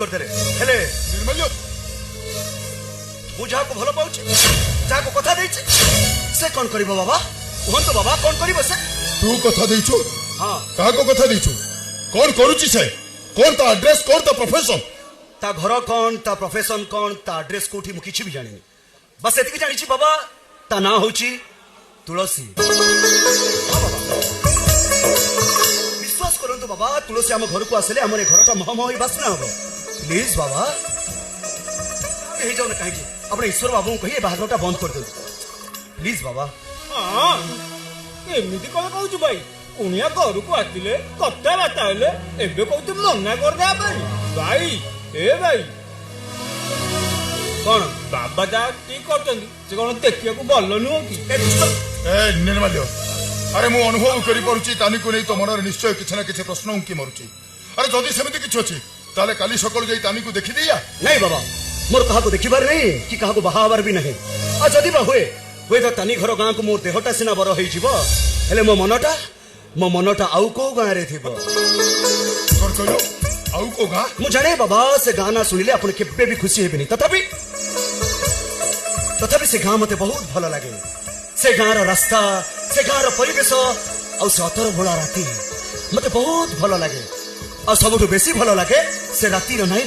करदेले हेले निर्मल्य मु जहाँ को भल पाऊँ जहाँ को कथा देछि से कौन करिबो बाबा कहंतु बाबा कौन करिबो से तू कथा देइछु हाँ कहा को कथा देइछु कौन करूची से कौन ता एड्रेस कौन ता प्रोफेशन ता घर कौन ता प्रोफेशन कौन ता एड्रेस कोठी मु किछि भी जानिनी बस एतिकी जानिछि बाबा ता ना होछि तुलसी हाँ बाबा विश्वास करंतु बाबा तुलसी आम घर को आसले हमर घरटा महमही बासना हबो प्लीज बाबा कहि जाऊ ना कहीं अपने ईश्वर बाबू कहिए बाहाघरटा बंद कर दे प्लीज बाबा हाँ एमती कौन कहूँ भाई कुणिया घर को आसिले कथबार्ता हेले एबे कहते मना करदे भाई ए भाई कौन बाबा जा ठीक करछंती से कौन देखिया को भल नुह कि ए निर्मल्य अरे मु अनुभव करि परुची तानी को नहीं तो मन निश्चय किछ ना किछ प्रश्न उंकी मरुची अरे जदि सेमिति किछ अछि ताले काली सकाळ जाई तानी को देखि दिया नहीं बाबा मोर कहा को देखिबार नहीं कि कहा को बाहाबार भी नहीं आ जदि बा हुए तो तानी घर गाँ को मोर देहटा सिना बर होई जिवो हेले मो मनटा आउ को गाँ रे थिबो कोन कहलो आउ को गा मु जाने बाबा से गाना सुनिले अपन केबे भी खुशी हेबिनी तथापि से गाँ मते बहुत भल लागे से गाँ रो रास्ता से गाँ रो परिवेश आ सतर भोला राती मते बहुत भल लागे आ सबठु बेसी भल लागे से राती रो नाई